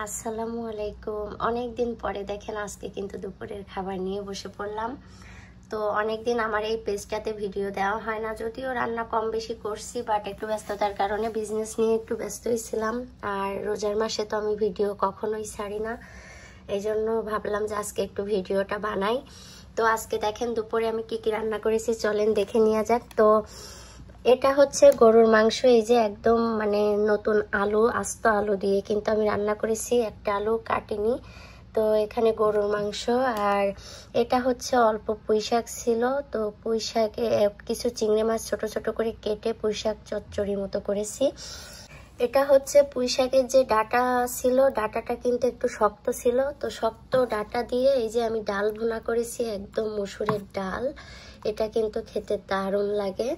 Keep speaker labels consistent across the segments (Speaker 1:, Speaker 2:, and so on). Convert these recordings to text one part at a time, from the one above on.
Speaker 1: আসসালামু আলাইকুম। অনেক দিন পরে দেখেন আজকে কিন্তু দুপুরের খাবার নিয়ে বসে পড়লাম। তো অনেক দিন আমার এই পেজটাতে ভিডিও দেওয়া হয় না, যদিও রান্না কম বেশি করছি, বাট একটু ব্যস্ততার কারণে বিজনেস নিয়ে একটু ব্যস্তই ছিলাম। আর রোজার মাসে তো আমি ভিডিও কখনোই ছাড়ি না, এই জন্য ভাবলাম যে আজকে একটু ভিডিওটা বানাই। তো আজকে দেখেন দুপুরে আমি কি কি রান্না করেছি, চলেন দেখে নেওয়া যাক। তো এটা হচ্ছে গরুর মাংস, এই যে একদম মানে নতুন আলু, আস্ত আলু দিয়ে কিন্তু আমি রান্না করেছি, একটা আলু কাটিনি। তো এখানে গরুর মাংস, আর এটা হচ্ছে অল্প পুঁইশাক ছিল। তো পুঁইশাকে কিছু চিংড়ি মাছ ছোট ছোট করে কেটে পুঁইশাক চচ্চড়ি মতো করেছি। এটা হচ্ছে পুঁইশাকের যে ডাটা ছিল, ডাটাটা কিন্তু একটু শক্ত ছিল, তো শক্ত ডাটা দিয়ে এই যে আমি ডাল ভুনা করেছি, একদম মসুরের ডাল। এটা কিন্তু খেতে দারুণ লাগে।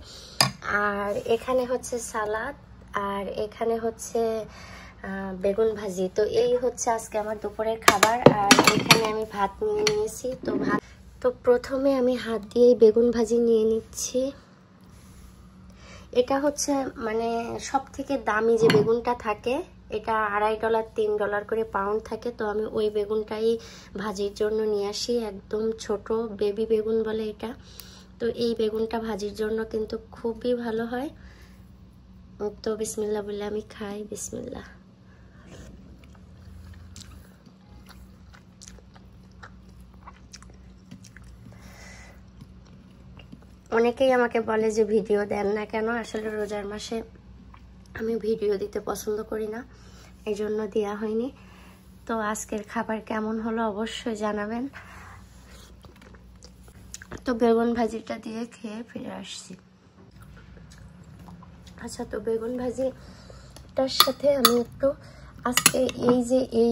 Speaker 1: আর এখানে হচ্ছে সালাদ, আর এখানে হচ্ছে বেগুন ভাজি। তো এই হচ্ছে আজকে আমার দুপুরের খাবার। আর এখানে আমি ভাত নিয়ে নিয়েছি। তো প্রথমে আমি হাত দিয়েই বেগুন ভাজি নিয়ে নিচ্ছি। এটা হচ্ছে মানে সব থেকে দামি যে বেগুনটা থাকে, এটা $2.5 $3 করে পাউন্ড থাকে। তো আমি ওই বেগুনটাই ভাজির জন্য নিয়ে আসি, একদম ছোট বেবি বেগুন বলে এটা। তো এই বেগুনটা ভাজির জন্য কিন্তু খুবই ভালো হয়। তো বিসমিল্লাহ বলে আমি খাই, বিসমিল্লাহ। অনেকেই আমাকে বলে যে ভিডিও দেন না কেন। আসলে রোজার মাসে আমি ভিডিও দিতে পছন্দ করি না, এই জন্য দেওয়া হয়নি। তো আজকের খাবার কেমন হলো অবশ্যই জানাবেন। তো বেগুন ভাজিটা দিয়ে খেয়ে ফিরে আসছি। আচ্ছা, তো বেগুন ভাজিটার সাথে আমি একটু আজকে এই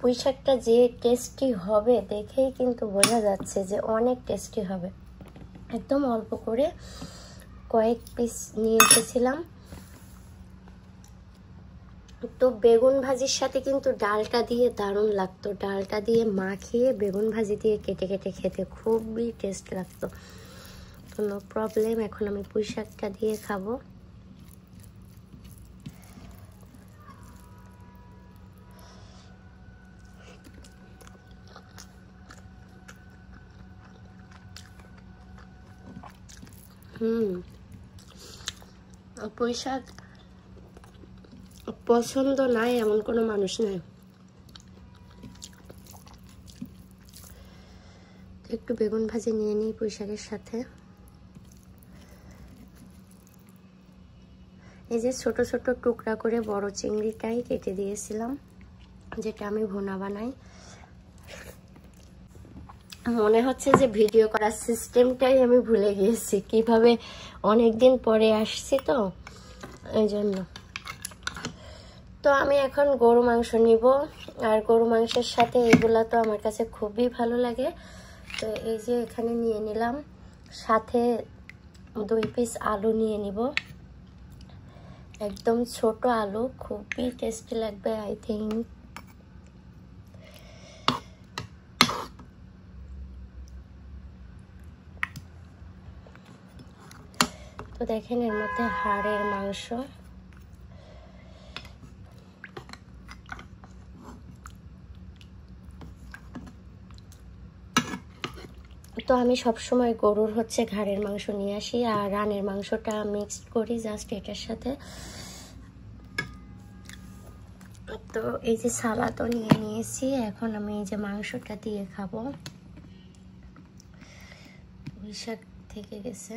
Speaker 1: পুঁইশাকটা যে টেস্টি হবে দেখেই কিন্তু বোঝা যাচ্ছে যে অনেক টেস্টি হবে। একদম অল্প করে কয়েক পিস নিয়ে এসেছিলাম। তো বেগুন ভাজির সাথে কিন্তু ডালটা দিয়ে দারুণ লাগতো, ডালটা দিয়ে মাখিয়ে বেগুন ভাজি দিয়ে কেটে কেটে খেতে খুবই টেস্ট লাগতো। তো নো প্রবলেম, এখন আমি পুঁইশাকটা দিয়ে খাবো। পুঁইশাক পছন্দ নাই এমন কোনো মানুষ নাই। একটু বেগুন ভাজি নিয়ে নিই পুঁইশাকের সাথে। এই যে ছোট ছোট টুকরা করে বড় চিংড়িটাই কেটে দিয়েছিলাম, যেটা আমি ভুনা বানাই। মনে হচ্ছে যে ভিডিও করার সিস্টেমটাই আমি ভুলে গিয়েছি, কিভাবে অনেকদিন পরে আসছি তো এই জন্য। তো আমি এখন গরু মাংস নিব, আর গরু মাংসের সাথে এগুলা তো আমার কাছে খুবই ভালো লাগে। তো এই যে এখানে নিয়ে নিলাম, সাথে 2 পিস আলু নিয়ে নিব, একদম ছোট আলু, খুবই টেস্টি লাগবে আই থিঙ্ক। তো দেখেন এর মধ্যে হাড়ের মাংস। তো আমি সবসময় গরুর হচ্ছে ঘাড়ের মাংস নিয়ে আসি, আর রানের মাংসটা মিক্সড করি জাস্ট এটার সাথে। তো এই যে সালাদও নিয়ে নিয়েছি, এখন আমি এই যে মাংসটা দিয়ে খাবো। পুঁইশাক থেকে গেছে।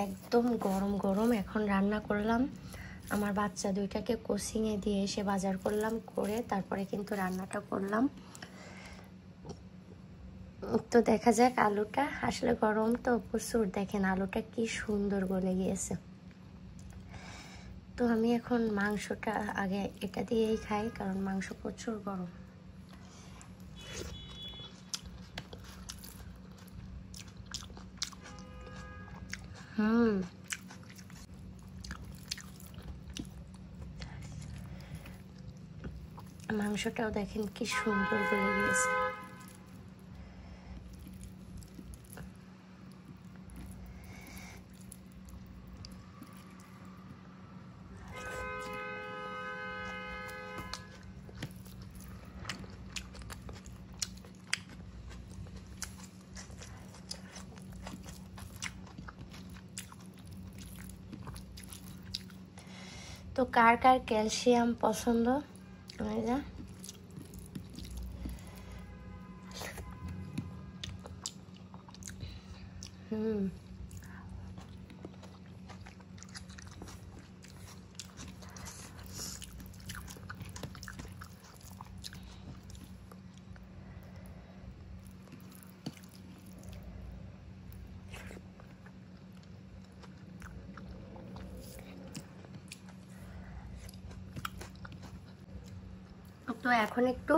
Speaker 1: একদম গরম গরম এখন রান্না করলাম। আমার বাচ্চা দুইটাকে কোচিংয়ে দিয়ে এসে বাজার করলাম, করে তারপরে কিন্তু রান্নাটা করলাম। তো দেখা যাক, আলুটা আসলে গরম তো প্রচুর, দেখেন আলুটা কি সুন্দর গলে গিয়েছে। তো আমি এখন মাংসটা আগে এটা দিয়েই খাই, কারণ মাংস প্রচুর গরম। মাংসটাও দেখেন কি সুন্দর গলে গিয়েছে। তো কার কার ক্যালসিয়াম পছন্দ? তো এখন একটু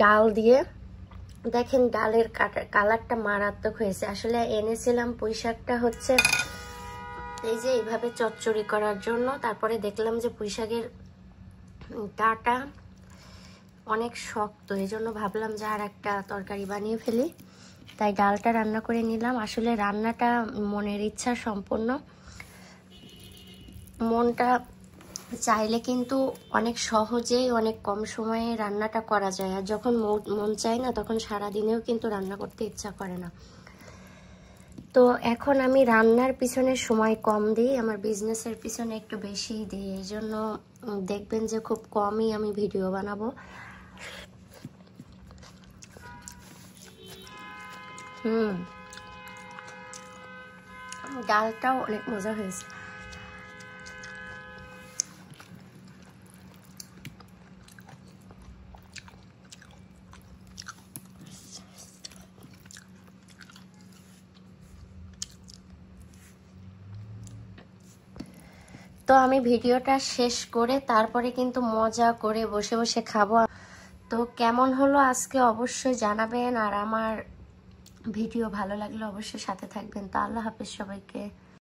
Speaker 1: ডাল দিয়ে দেখেন, ডালের কালারটা মারাত্মক হয়েছে। আসলে এনেছিলাম পুঁই শাকটা হচ্ছে এই যে এইভাবে চচ্চড়ি করার জন্য, তারপরে দেখলাম যে পুঁই শাকের ডাটা অনেক শক্ত, এই জন্য ভাবলাম যে আর একটা তরকারি বানিয়ে ফেলি, তাই ডালটা রান্না করে নিলাম। আসলে রান্নাটা মনের ইচ্ছা সম্পূর্ণ, মনটা চাইলে কিন্তু অনেক সহজেই অনেক কম সময়ে রান্নাটা করা যায়, আর যখন মন চায় না তখন সারাদিনেও কিন্তু রান্না করতে ইচ্ছা করে না। তো এখন আমি রান্নার পিছনে সময় কম দিই, আমার বিজনেসের পিছনে একটু বেশি দিই, এই জন্য দেখবেন যে খুব কমই আমি ভিডিও বানাবো। ডালটাও অনেক মজা হয়েছে। তো আমি ভিডিওটা শেষ করে তারপরে কিন্তু মজা করে বসে বসে খাবো। তো কেমন হলো আজকে অবশ্যই জানাবেন, আর আমার ভিডিও ভালো লাগলে অবশ্যই সাথে থাকবেন। তো আল্লাহ হাফেজ সবাইকে।